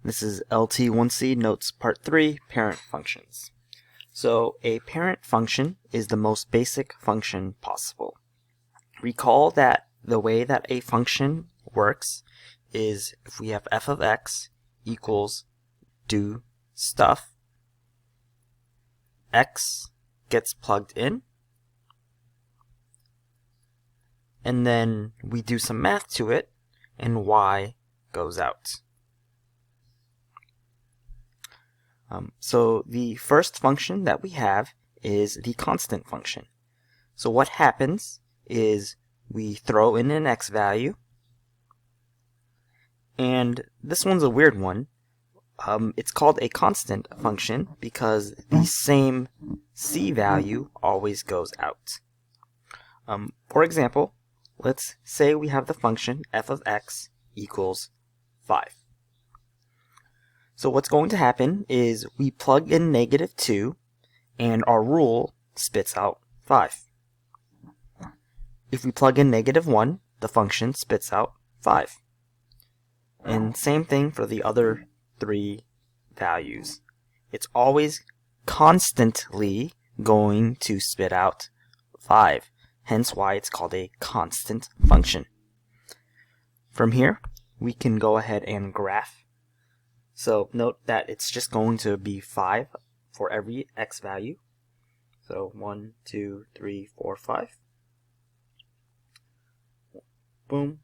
This is LT1C Notes Part 3, Parent Functions. So a parent function is the most basic function possible. Recall that the way that a function works is if we have f of x equals do stuff, x gets plugged in, and then we do some math to it, and y goes out. So the first function that we have is the constant function. So what happens is we throw in an x value, and this one's a weird one. It's called a constant function because the same c value always goes out. For example, let's say we have the function f of x equals 5. So what's going to happen is we plug in -2 and our rule spits out 5. If we plug in -1, the function spits out 5. And same thing for the other 3 values. It's always constantly going to spit out 5, hence why it's called a constant function. From here, we can go ahead and graph. So note that it's just going to be 5 for every x value. So 1, 2, 3, 4, 5. Boom.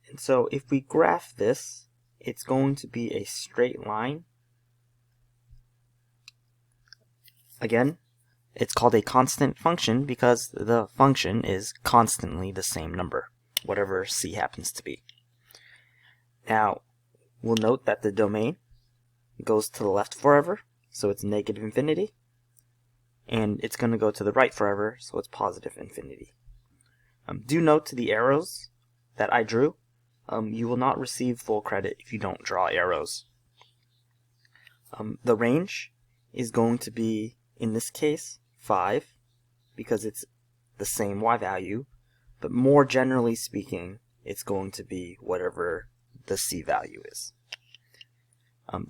And so if we graph this, it's going to be a straight line. Again, it's called a constant function because the function is constantly the same number, whatever c happens to be. Now, we'll note that the domain goes to the left forever, so it's -infinity, and it's going to go to the right forever, so it's +infinity. Do note the arrows that I drew. You will not receive full credit if you don't draw arrows. The range is going to be, in this case, 5, because it's the same y value, but more generally speaking, it's going to be whatever the c value is.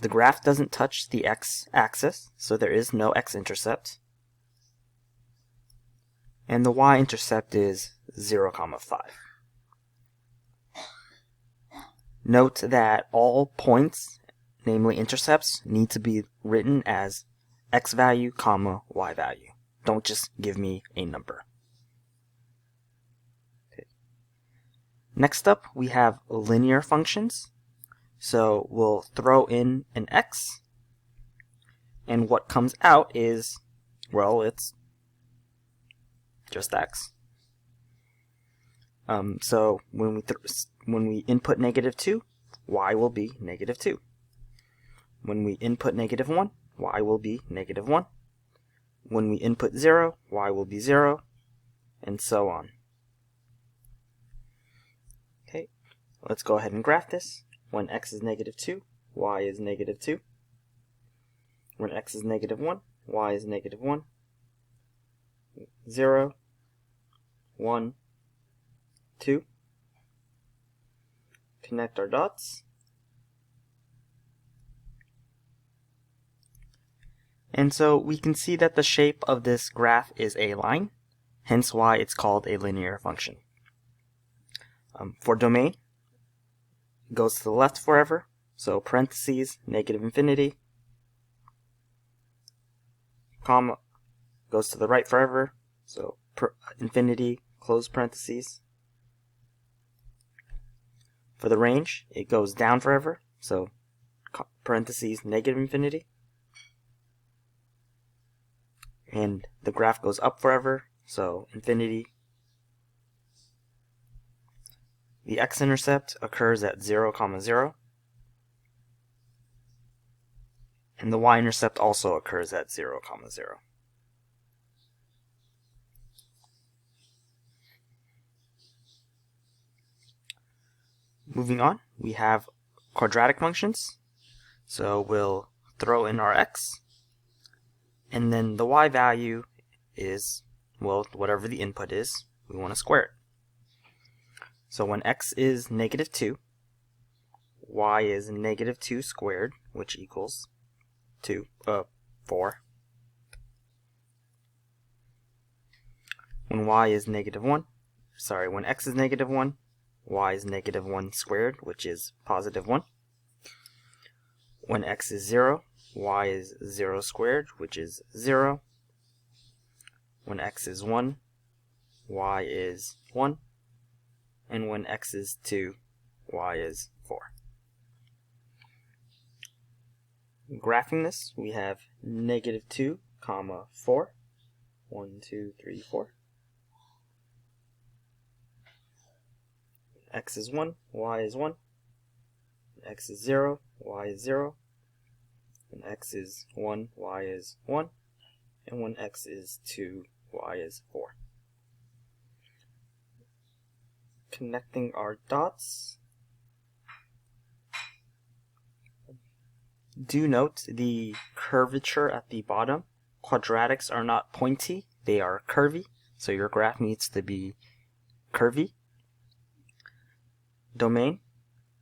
The graph doesn't touch the x-axis, so there is no x-intercept. And the y-intercept is 0, 5. Note that all points, namely intercepts, need to be written as x value, y value. Don't just give me a number. Okay. Next up, we have linear functions. So we'll throw in an x, and what comes out is, well, it's just x. So when we input -2, y will be -2. When we input -1, y will be -1. When we input 0, y will be 0, and so on. Okay, let's go ahead and graph this. When x is -2, y is -2. When x is -1, y is -1. 0, 1, 2. Connect our dots. And so we can see that the shape of this graph is a line, hence why it's called a linear function. For domain, it goes to the left forever, so parentheses, -infinity, comma, goes to the right forever, so infinity, close parentheses. For the range, it goes down forever, so parentheses, -infinity. And the graph goes up forever, so infinity. The x-intercept occurs at 0, 0. And the y-intercept also occurs at 0, 0. Moving on, we have quadratic functions. So we'll throw in our x, and then the y value is, well, whatever the input is, we want to square it. So when x is -2, y is negative 2 squared, which equals 4. When y is negative 1, when x is negative 1, y is negative 1 squared, which is positive 1. When x is 0, y is 0 squared, which is 0. When x is 1, y is 1. And when x is 2, y is 4. Graphing this, we have negative 2, 4. 1, 2, 3, 4. X is 1, y is 1. X is 0, y is 0. When x is 1, y is 1. And when x is 2, y is 4. Connecting our dots. Do note the curvature at the bottom. Quadratics are not pointy, they are curvy. So your graph needs to be curvy. Domain.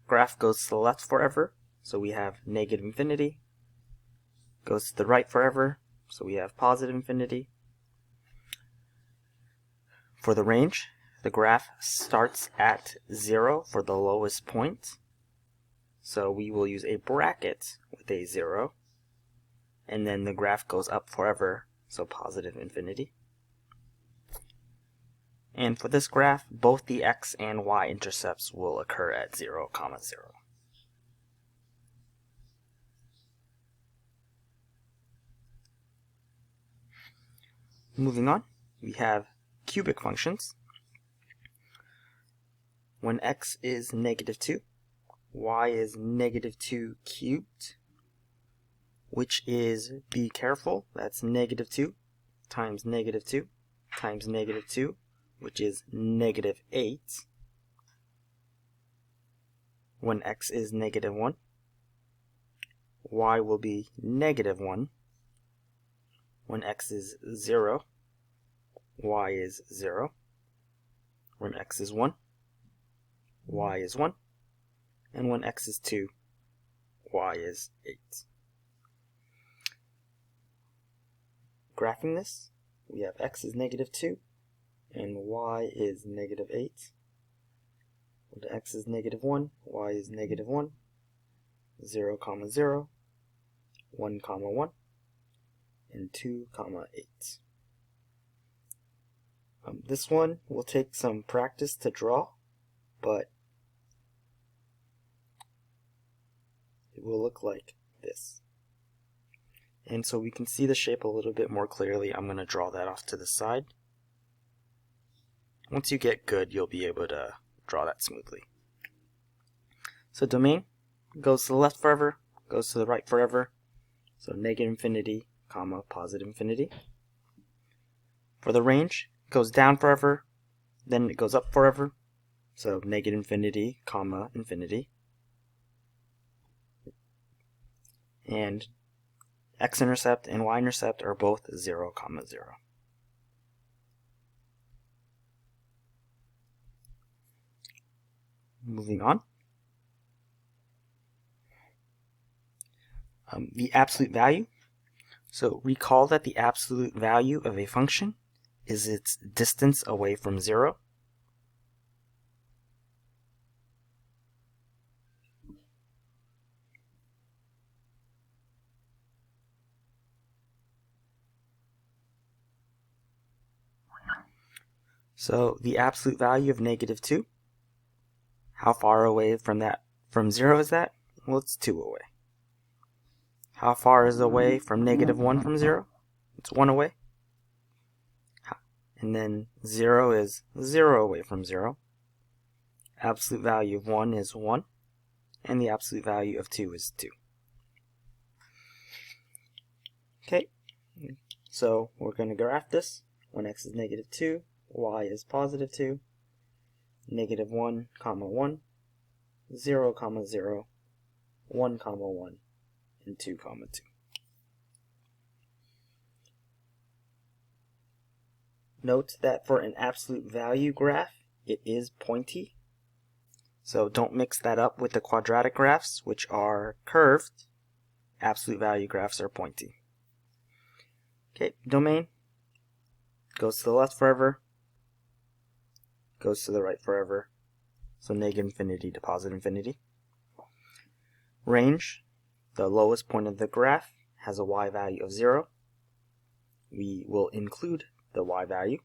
Graph goes to the left forever, so we have negative infinity. Goes to the right forever, so we have positive infinity. For the range, the graph starts at 0 for the lowest point. So we will use a bracket with a 0. And then the graph goes up forever, so positive infinity. And for this graph, both the x and y intercepts will occur at 0, 0. Moving on, we have cubic functions. When x is negative 2, y is negative 2 cubed, which is, be careful, that's negative 2 times negative 2 times negative 2, which is negative 8. When x is negative 1, y will be negative 1. When x is 0, y is 0. When x is 1, y is 1. And when x is 2, y is 8. Graphing this, we have x is negative 2 and y is negative 8. When x is negative 1, y is negative 1, 0, 0, 1, 1, and 2, 8. This one will take some practice to draw, but it will look like this. And so we can see the shape a little bit more clearly. I'm going to draw that off to the side. Once you get good, you'll be able to draw that smoothly. So domain goes to the left forever, goes to the right forever. So negative infinity, positive infinity. For the range, it goes down forever, then it goes up forever. So negative infinity, infinity. And x-intercept and y-intercept are both 0, 0. Moving on. The absolute value. So recall that the absolute value of a function is its distance away from 0. So the absolute value of negative 2, how far away from 0 is that? Well, it's 2 away. How far is away from negative 1 from 0? It's 1 away. And then 0 is 0 away from 0. Absolute value of 1 is 1. And the absolute value of 2 is 2. Okay, so we're going to graph this. When x is negative 2, y is positive 2. Negative 1, 1. 0, 0. 1, 1. And 2, 2. Note that for an absolute value graph, it is pointy. So don't mix that up with the quadratic graphs, which are curved. Absolute value graphs are pointy. Okay, domain goes to the left forever, goes to the right forever. So negative infinity to positive infinity. Range, the lowest point of the graph, has a y value of 0. We will include the y value,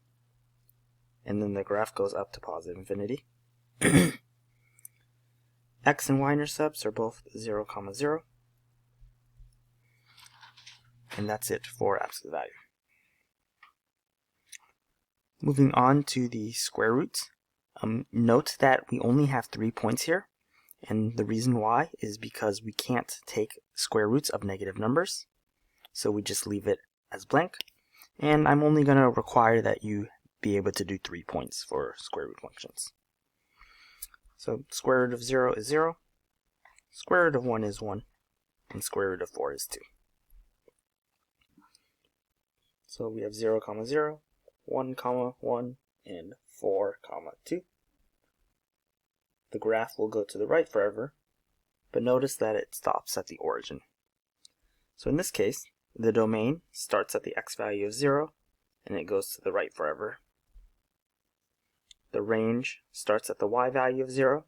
and then the graph goes up to positive infinity. X and y intercepts are both 0, 0. And that's it for absolute value. Moving on to the square roots. Note that we only have 3 points here, and the reason why is because we can't take square roots of negative numbers, so we just leave it as blank, and I'm only going to require that you be able to do 3 points for square root functions. So square root of 0 is 0, square root of 1 is 1, and square root of 4 is 2. So we have 0, 0, 1, 1, and 4, 2. The graph will go to the right forever, but notice that it stops at the origin. So in this case, the domain starts at the x value of 0, and it goes to the right forever. The range starts at the y value of 0,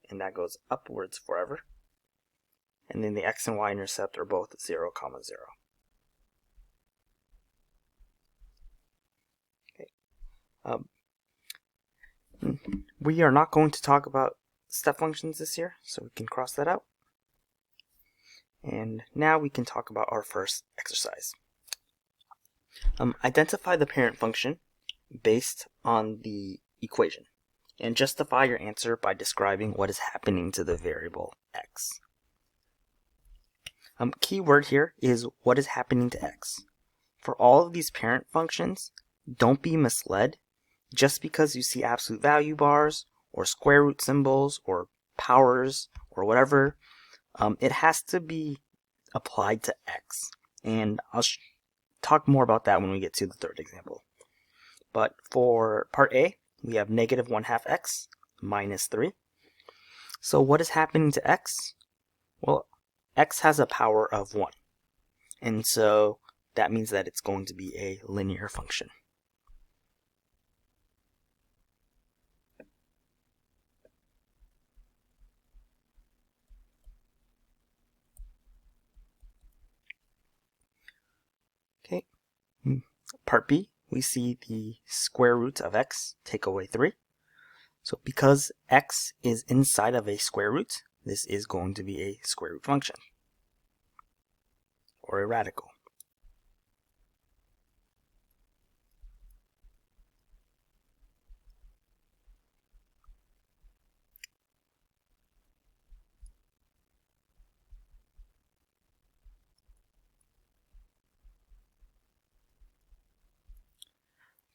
and that goes upwards forever. And then the x and y intercept are both 0, 0. We are not going to talk about step functions this year, so we can cross that out. And now we can talk about our first exercise. Identify the parent function based on the equation, and justify your answer by describing what is happening to the variable x. Key word here is what is happening to x. For all of these parent functions, don't be misled. Just because you see absolute value bars, or square root symbols, or powers, or whatever, it has to be applied to x. And I'll talk more about that when we get to the third example. But for part A, we have negative 1/2 x minus 3. So what is happening to x? Well, x has a power of 1. And so that means that it's going to be a linear function. Okay, part B, we see the square root of x take away 3. So because x is inside of a square root, this is going to be a square root function, or a radical.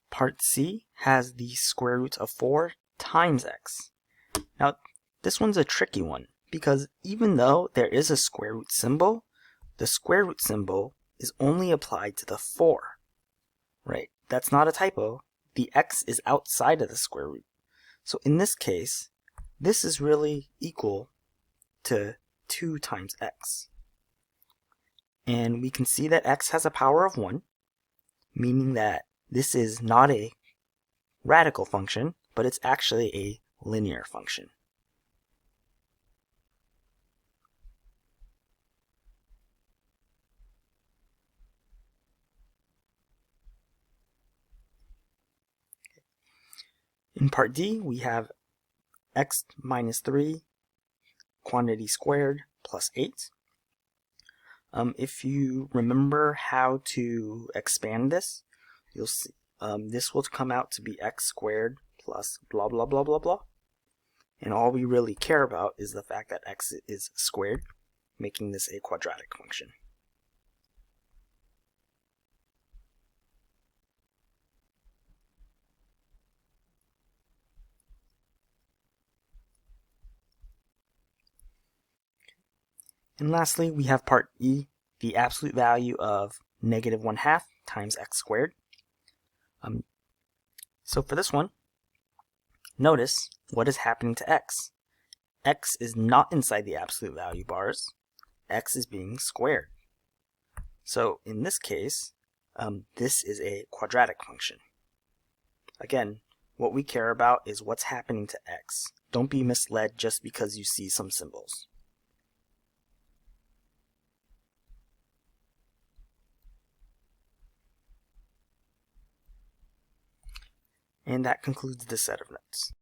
Part C has the square root of 4 times x. Now, this one's a tricky one, because even though there is a square root symbol, the square root symbol is only applied to the 4, right? That's not a typo. The x is outside of the square root. So in this case, this is really equal to 2 times x. And we can see that x has a power of 1, meaning that this is not a radical function, but it's actually a linear function. In part D, we have x minus 3 quantity squared plus 8. If you remember how to expand this, you'll see this will come out to be x squared plus blah blah blah blah blah. And all we really care about is the fact that x is squared, making this a quadratic function. And lastly, we have part E, the absolute value of negative 1/2 times x squared. So for this one, notice what is happening to x. x is not inside the absolute value bars. X is being squared. So in this case, this is a quadratic function. Again, what we care about is what's happening to x. Don't be misled just because you see some symbols. And that concludes this set of notes.